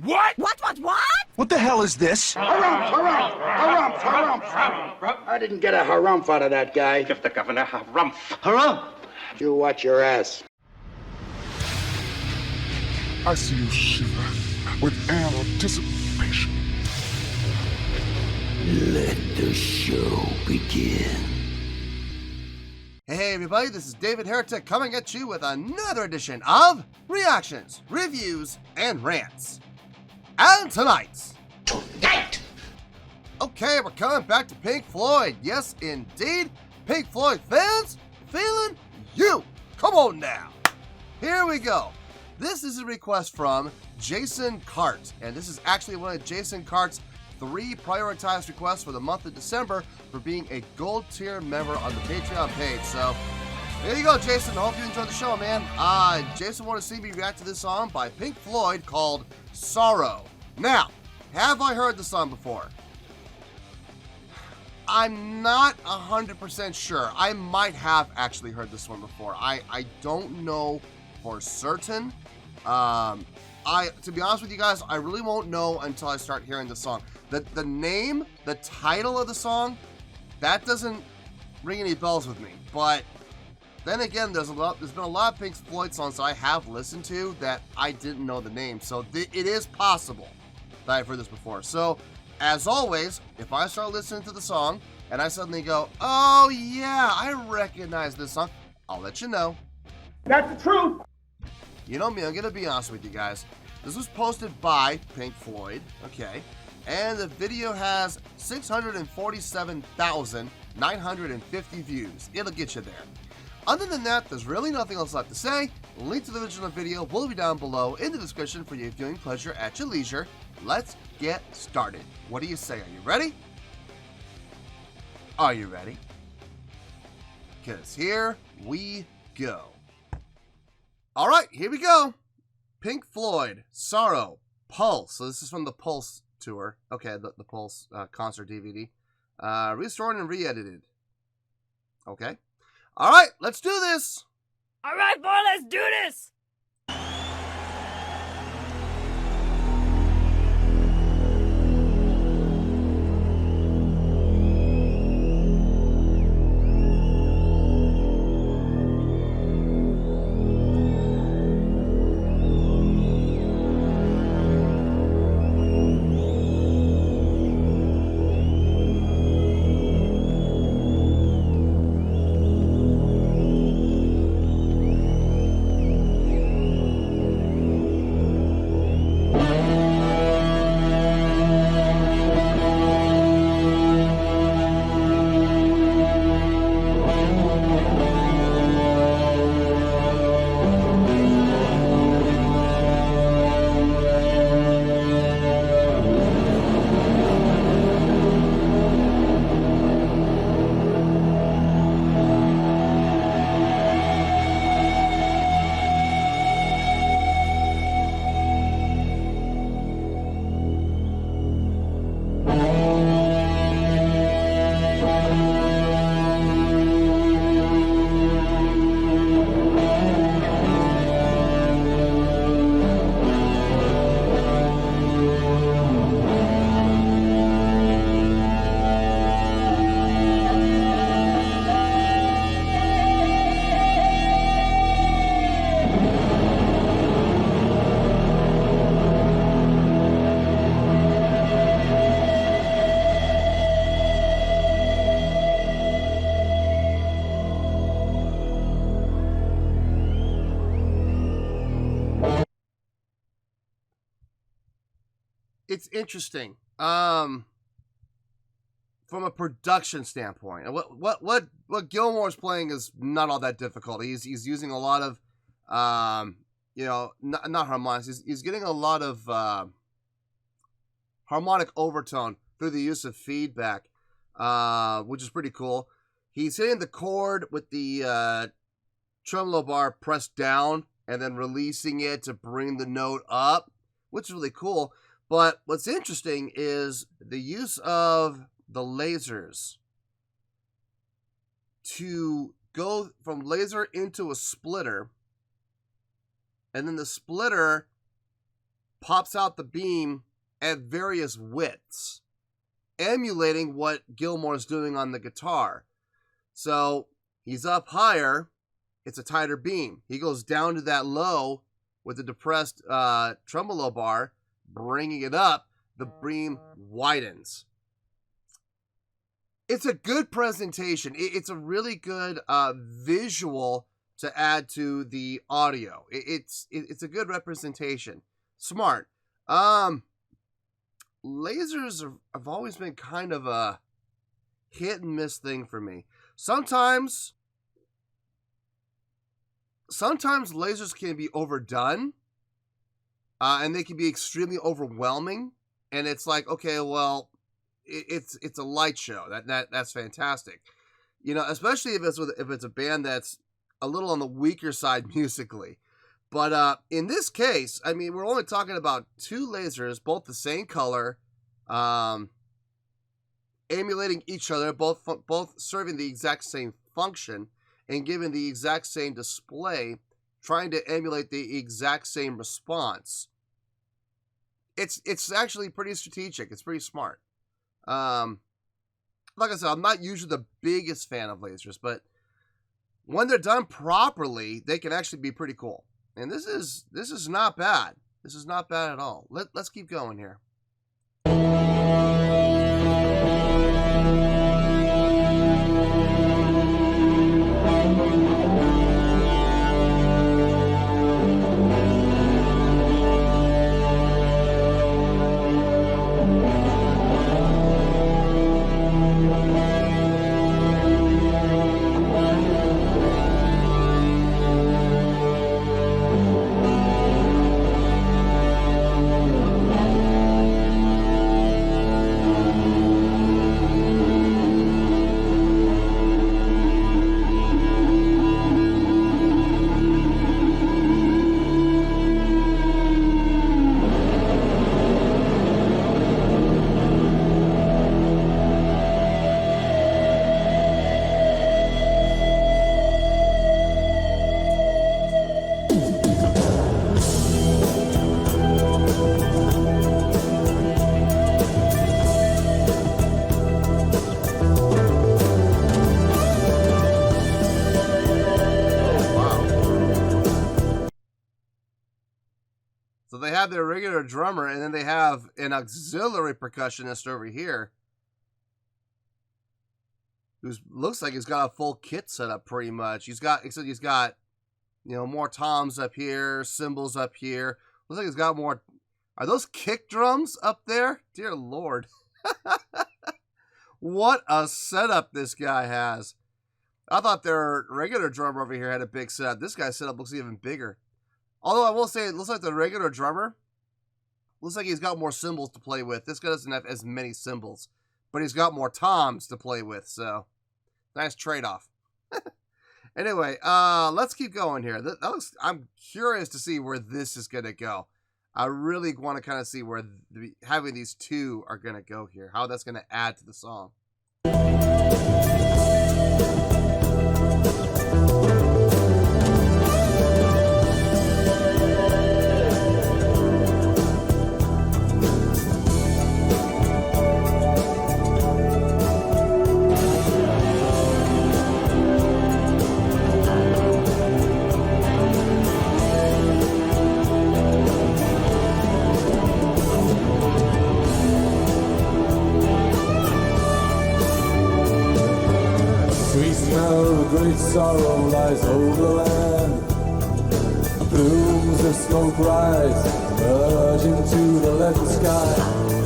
What? What? What the hell is this? Harumph. I didn't get a harumph out of that guy. Give the governor harumph. Harumph! You watch your ass. I see you shiver with anticipation. Let the show begin. Hey everybody, this is David Heretic coming at you with another edition of Reactions, Reviews, and Rants. And tonight! Okay, we're coming back to Pink Floyd. Yes, indeed. Pink Floyd fans, feeling you. Come on now. Here we go. This is a request from Jason Cart, and this is actually one of Jason Cart's 3 prioritized requests for the month of December for being a gold tier member on the Patreon page. So there you go, Jason. I hope you enjoyed the show, man. Jason wanted to see me react to this song by Pink Floyd called Sorrow. Now, have I heard the song before? I'm not 100% sure. I might have actually heard this one before. I don't know for certain. To be honest with you guys, I really won't know until I start hearing the song. The name, the title of the song, that doesn't ring any bells with me. But then again, there's been a lot of Pink Floyd songs that I have listened to that I didn't know the name. So it is possible that I've heard this before. So as always, if I start listening to the song and I suddenly go, oh yeah, I recognize this song, I'll let you know. That's the truth. You know me, I'm gonna be honest with you guys. This was posted by Pink Floyd, okay, and the video has 647,950 views. It'll get you there. Other than that, there's really nothing else left to say. Link to the original video will be down below in the description for your viewing pleasure at your leisure. Let's get started. What do you say? Are you ready? Are you ready? Because here we go. All right, here we go. Pink Floyd, Sorrow, Pulse. So this is from the Pulse tour. Okay, the Pulse concert DVD. Restored and re-edited. Okay. All right, let's do this. All right, boy, let's do this. It's interesting. From a production standpoint, and what Gilmore's playing is not all that difficult. He's using a lot of not harmonics. He's getting a lot of harmonic overtone through the use of feedback, which is pretty cool. He's hitting the chord with the tremolo bar pressed down and then releasing it to bring the note up, which is really cool. But what's interesting is the use of the lasers to go from laser into a splitter, and then the splitter pops out the beam at various widths, emulating what Gilmour's doing on the guitar. So he's up higher, it's a tighter beam. He goes down to that low with the depressed tremolo bar, bringing it up, the beam widens. It's a good presentation. It's a really good visual to add to the audio. It's a good representation. Smart. Lasers have always been kind of a hit and miss thing for me. Sometimes lasers can be overdone, and they can be extremely overwhelming. And it's like, okay, well, it's a light show. That's fantastic, you know, especially if it's a band that's a little on the weaker side musically. But in this case, I mean, we're only talking about two lasers, both the same color, emulating each other, both serving the exact same function and giving the exact same display, trying to emulate the exact same response. It's actually pretty strategic. It's pretty smart. Like I said, I'm not usually the biggest fan of lasers, but when they're done properly, they can actually be pretty cool. And this is not bad. This is not bad at all. Let's keep going here. So they have their regular drummer, and then they have an auxiliary percussionist over here, who looks like he's got a full kit set up pretty much. He's got, you know, more toms up here, cymbals up here. Looks like he's got more. Are those kick drums up there? Dear Lord. What a setup this guy has. I thought their regular drummer over here had a big setup. This guy's setup looks even bigger. Although I will say, it looks like the regular drummer, looks like he's got more cymbals to play with. This guy doesn't have as many cymbals, but he's got more toms to play with, so nice trade-off. Anyway, let's keep going here. I'm curious to see where this is going to go. I really want to kind of see where having these two are going to go here, how that's going to add to the song. Great sorrow lies over the land. Plumes of smoke rise, merge into the leaden sky.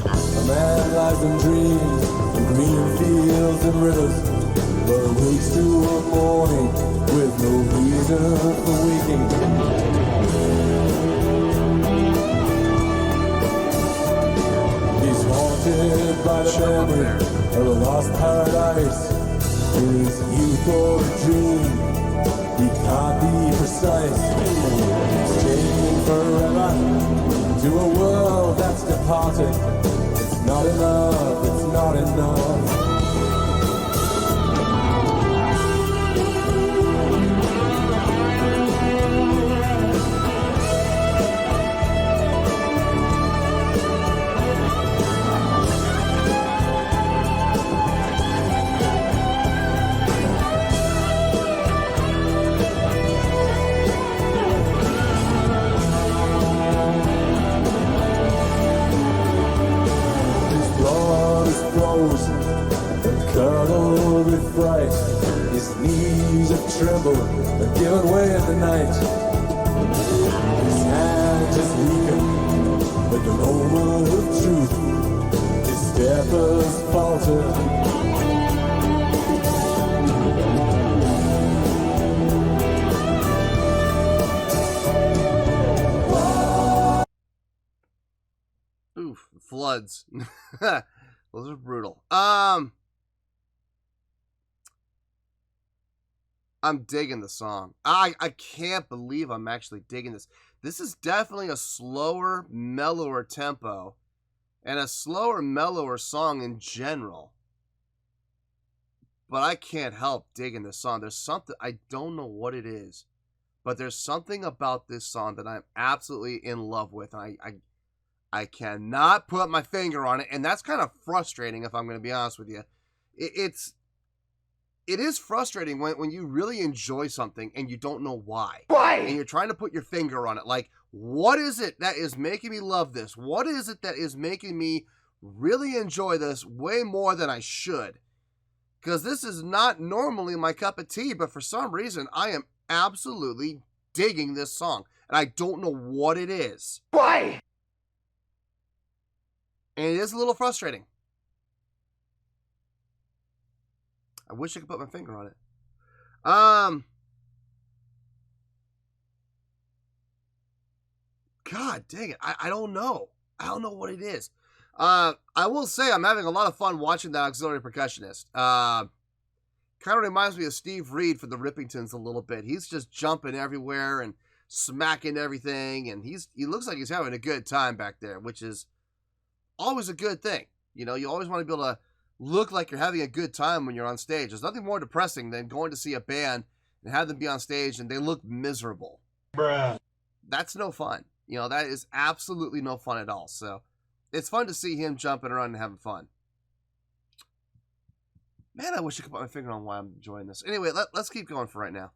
A man lies and dreams of green fields and rivers, but awakes to a morning with no reason for waking. He's haunted by the memory of a lost paradise. Is youth or a dream? He can't be precise. He's changing forever to a world that's departed. It's not enough, it's not enough. knees have trembled and given way in the night. His hand is weakened at the moment of truth. His step has faltered. Oof, floods. Those are brutal. I'm digging the song. I can't believe I'm actually digging this. This is definitely a slower, mellower tempo and a slower, mellower song in general. But I can't help digging this song. There's something, I don't know what it is, but there's something about this song that I'm absolutely in love with. And I cannot put my finger on it, and that's kind of frustrating if I'm going to be honest with you. It is frustrating when you really enjoy something and you don't know why. Why? And you're trying to put your finger on it. Like, what is it that is making me love this? What is it that is making me really enjoy this way more than I should? Because this is not normally my cup of tea, but for some reason, I am absolutely digging this song. And I don't know what it is. Why? And it is a little frustrating. I wish I could put my finger on it. God dang it. I don't know. I don't know what it is. I will say I'm having a lot of fun watching that auxiliary percussionist. Kind of reminds me of Steve Reed for the Rippingtons a little bit. He's just jumping everywhere and smacking everything, and he looks like he's having a good time back there, which is always a good thing. You know, you always want to be able to look like you're having a good time when you're on stage. There's nothing more depressing than going to see a band and have them be on stage and they look miserable. Bruh. That's no fun. You know, that is absolutely no fun at all. So it's fun to see him jumping around and having fun. Man, I wish I could put my finger on why I'm enjoying this. Anyway, let's keep going for right now.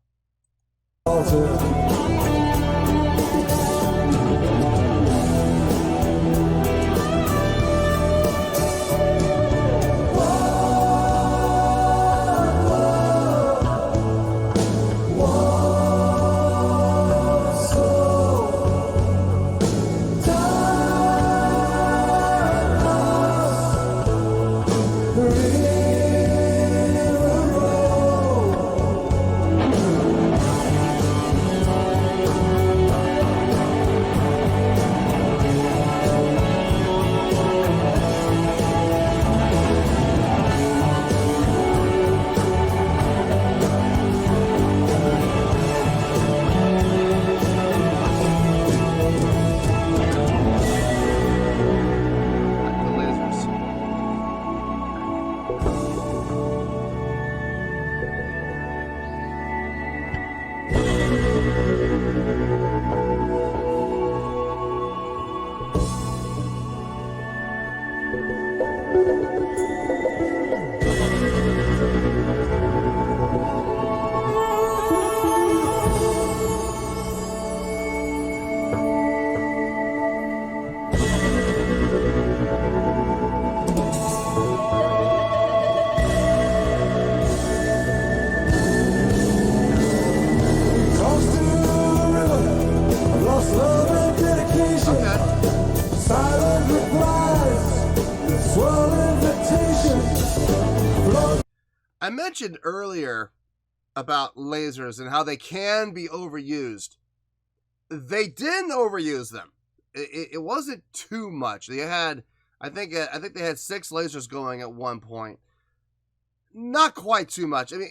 I mentioned earlier about lasers and how they can be overused. They didn't overuse them. It wasn't too much. They had, I think they had 6 lasers going at one point. Not quite too much. I mean,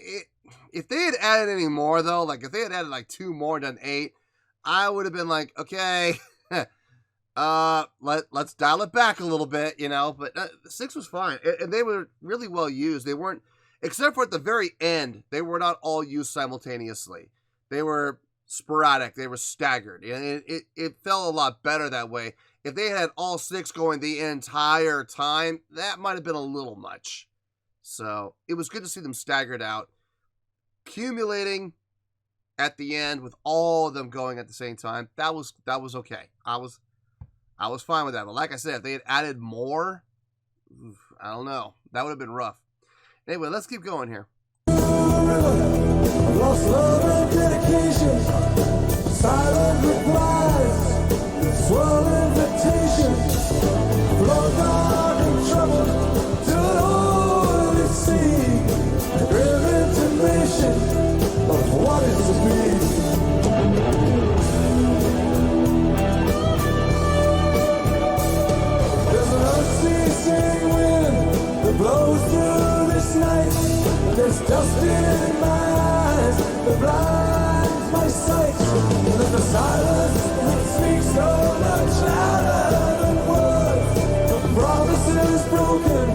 if they had added any more though, like if they had added like 2 more than 8, I would have been like, okay, let's dial it back a little bit, you know. But 6 was fine, and they were really well used. They weren't, except for at the very end, they were not all used simultaneously. They were sporadic. They were staggered, and it felt a lot better that way. If they had all 6 going the entire time, that might have been a little much. So it was good to see them staggered out, accumulating at the end with all of them going at the same time. That was okay. I was fine with that. But like I said, if they had added more, I don't know. That would have been rough. Anyway, let's keep going here. river of lost love and dedication. Silent replies, swirl invitations. Flow dark and troubled to an oily sea. A grim intimation of what is to be. There's an unceasing wind that blows through this night. There's dust in my eyes that blinds my sight. And there's the silence that speaks so much louder than words. The promise is broken.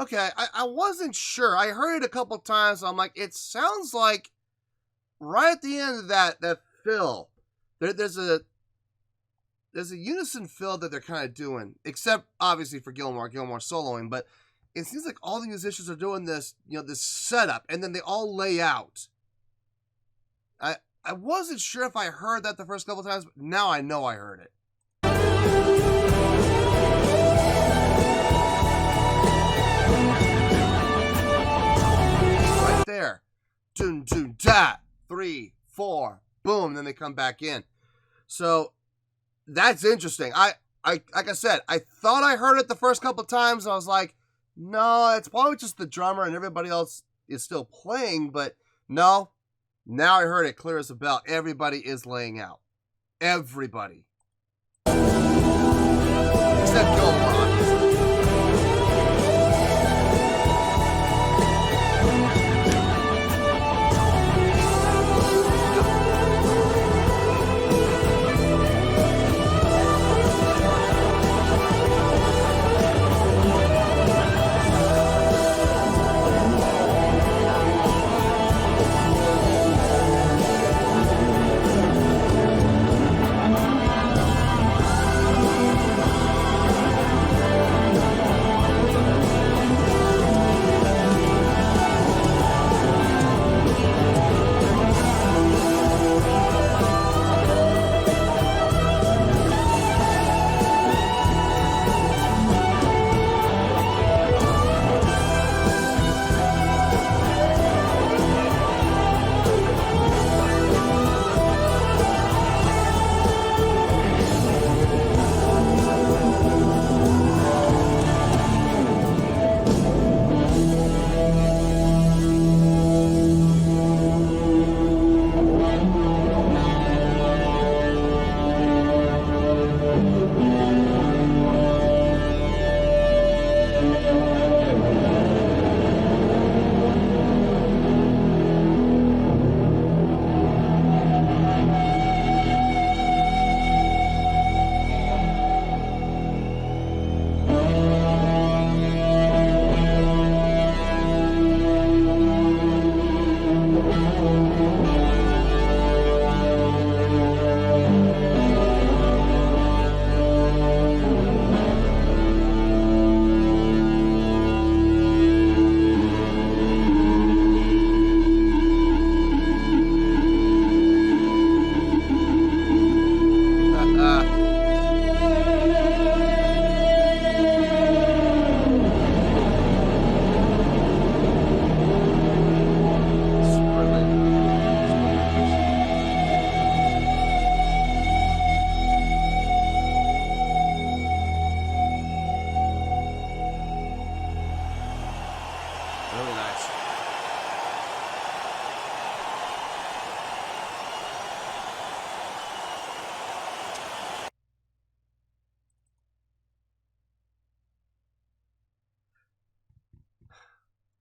Okay, I wasn't sure. I heard it a couple times. I'm like, it sounds like right at the end of that fill, there's a unison fill that they're kind of doing, except obviously for Gilmore soloing. But it seems like all the musicians are doing this, this setup, and then they all lay out. I wasn't sure if I heard that the first couple times, but now I know I heard it. Right there. Dun, dun, da. 3, 4, boom. Then they come back in. So that's interesting. Like I said, I thought I heard it the first couple times. And I was like, no, it's probably just the drummer and everybody else is still playing. But no, now I heard it clear as a bell. Everybody is laying out. Everybody. Except Gilmore, obviously.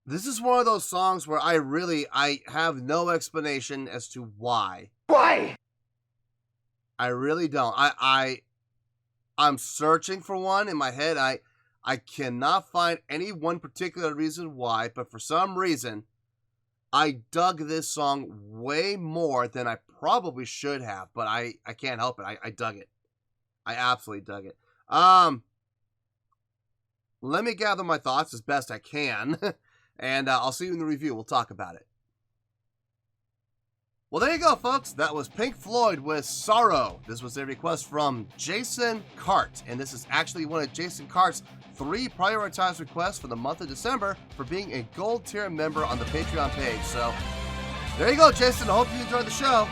This is one of those songs where I have no explanation as to why. Why? I really don't. I'm searching for one in my head. I cannot find any one particular reason why, but for some reason, I dug this song way more than I probably should have, but I can't help it. I dug it. I absolutely dug it. Let me gather my thoughts as best I can, and I'll see you in the review. We'll talk about it. Well, there you go, folks. That was Pink Floyd with Sorrow. This was a request from Jason Cart, and this is actually one of Jason Cart's 3 prioritized requests for the month of December for being a gold tier member on the Patreon page. So, there you go, Jason. I hope you enjoyed the show.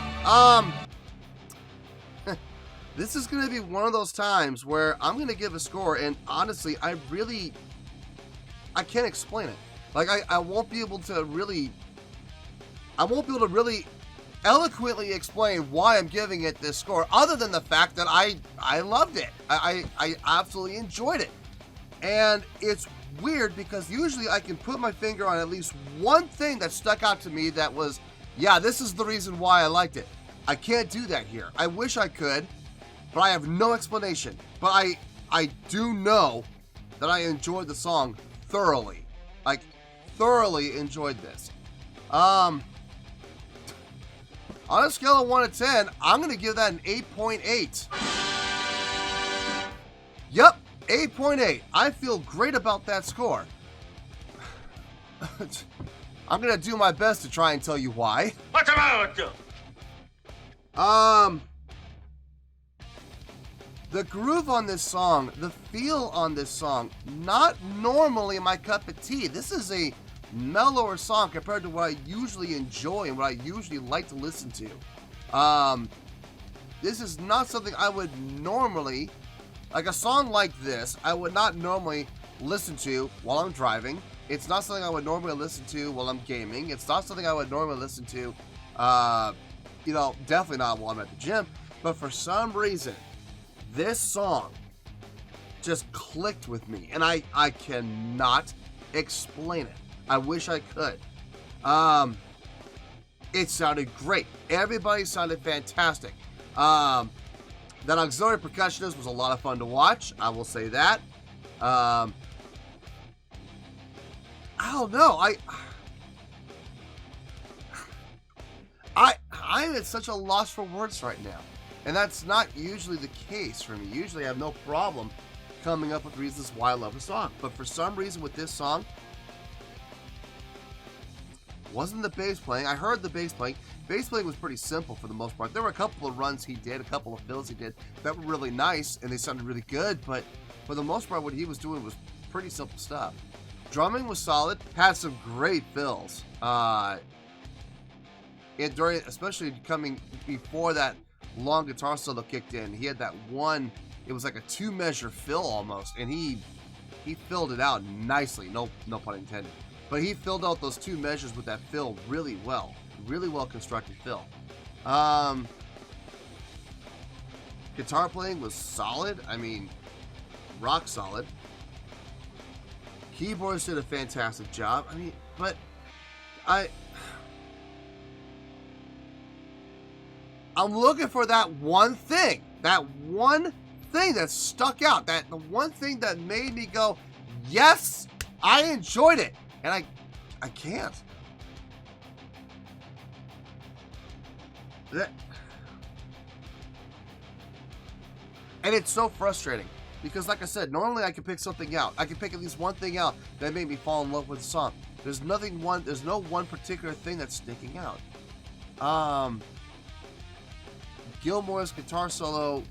This is going to be one of those times where I'm going to give a score, and honestly, I can't explain it. Like, I won't be able to really eloquently explain why I'm giving it this score, other than the fact that I loved it. I absolutely enjoyed it. And it's weird because usually I can put my finger on at least one thing that stuck out to me that was, yeah, this is the reason why I liked it. I can't do that here. I wish I could, but I have no explanation. But I do know that I enjoyed the song thoroughly. Like, thoroughly enjoyed this. On a scale of 1 to 10, I'm going to give that an 8.8. Yep, 8.8. I feel great about that score. I'm going to do my best to try and tell you why. What's the matter with you? The groove on this song, the feel on this song, not normally my cup of tea. This is a mellower song compared to what I usually enjoy and what I usually like to listen to. This is not something I would normally, like a song like this, I would not normally listen to while I'm driving. It's not something I would normally listen to while I'm gaming. It's not something I would normally listen to, definitely not while I'm at the gym. But for some reason, this song just clicked with me, and I cannot explain it. I wish I could. It sounded great. Everybody sounded fantastic. That auxiliary percussionist was a lot of fun to watch. I will say that. I don't know. I'm at such a loss for words right now. And that's not usually the case for me. Usually I have no problem coming up with reasons why I love a song. But for some reason with this song, wasn't the bass playing. I heard the bass playing. Bass playing was pretty simple for the most part. There were a couple of runs he did, a couple of fills he did that were really nice and they sounded really good. But for the most part, what he was doing was pretty simple stuff. Drumming was solid. Had some great fills. Especially coming before that long guitar solo kicked in, he had that one, it was like a 2-measure fill almost, and he filled it out nicely, no pun intended, but he filled out those 2 measures with that fill really well constructed fill. Guitar playing was solid. I mean, rock solid. Keyboards did a fantastic job. I mean, but I'm looking for that one thing that stuck out, the one thing that made me go, yes, I enjoyed it, and I can't. And it's so frustrating because, like I said, normally I can pick something out. I can pick at least one thing out that made me fall in love with the song. There's no one particular thing that's sticking out. Gilmore's guitar solo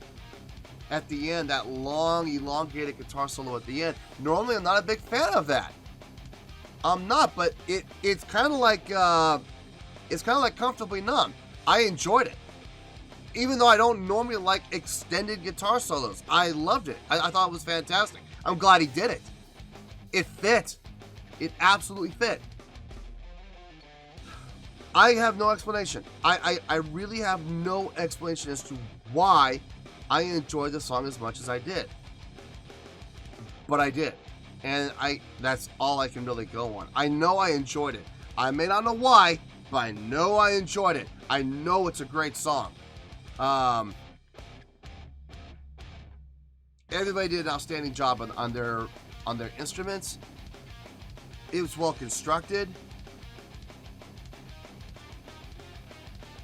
at the end, that long, elongated guitar solo at the end. Normally, I'm not a big fan of that. I'm not, but it's kind of like Comfortably Numb. I enjoyed it, even though I don't normally like extended guitar solos. I loved it. I thought it was fantastic. I'm glad he did it. It fit. It absolutely fit. I have no explanation. I really have no explanation as to why I enjoyed the song as much as I did. But I did. And that's all I can really go on. I know I enjoyed it. I may not know why, but I know I enjoyed it. I know it's a great song. Everybody did an outstanding job on their instruments. It was well constructed.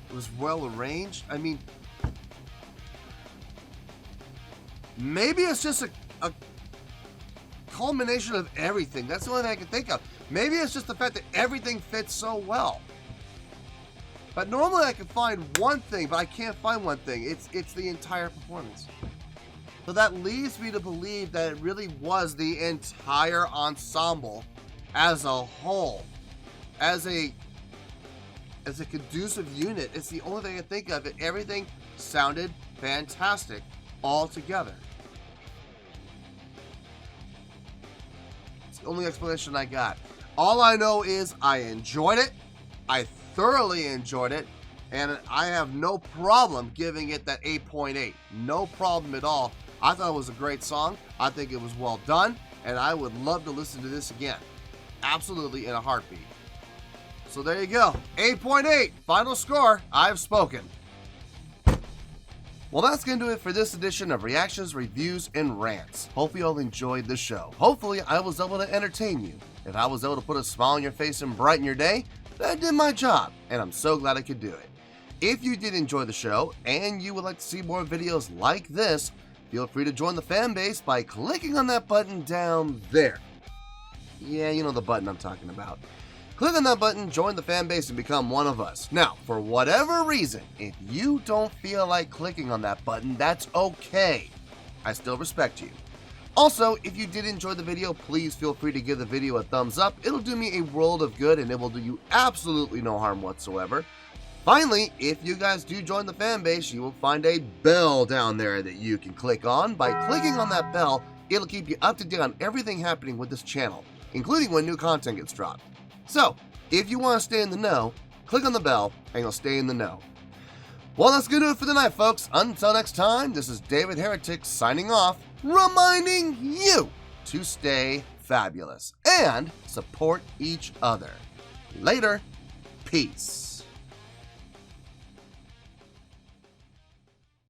It was well arranged. I mean, maybe it's just a culmination of everything. That's the only thing I can think of. Maybe it's just the fact that everything fits so well. But normally I can find one thing, but I can't find one thing. It's the entire performance. So that leads me to believe that it really was the entire ensemble as a whole. As a conducive unit, it's the only thing I can think of. Everything sounded fantastic all together. It's the only explanation I got. All I know is I enjoyed it. I thoroughly enjoyed it. And I have no problem giving it that 8.8. No problem at all. I thought it was a great song. I think it was well done. And I would love to listen to this again. Absolutely in a heartbeat. So there you go. 8.8. Final score. I've spoken. Well, that's going to do it for this edition of Reactions, Reviews, and Rants. Hope you all enjoyed the show. Hopefully, I was able to entertain you. If I was able to put a smile on your face and brighten your day, that did my job, and I'm so glad I could do it. If you did enjoy the show, and you would like to see more videos like this, feel free to join the fan base by clicking on that button down there. Yeah, you know the button I'm talking about. Click on that button, join the fan base, and become one of us. Now, for whatever reason, if you don't feel like clicking on that button, that's okay. I still respect you. Also, if you did enjoy the video, please feel free to give the video a thumbs up. It'll do me a world of good, and it will do you absolutely no harm whatsoever. Finally, if you guys do join the fan base, you will find a bell down there that you can click on. By clicking on that bell, it'll keep you up to date on everything happening with this channel, including when new content gets dropped. So, if you want to stay in the know, click on the bell and you'll stay in the know. Well, that's going to do it for tonight, folks. Until next time, this is David Heretic signing off, reminding you to stay fabulous and support each other. Later. Peace.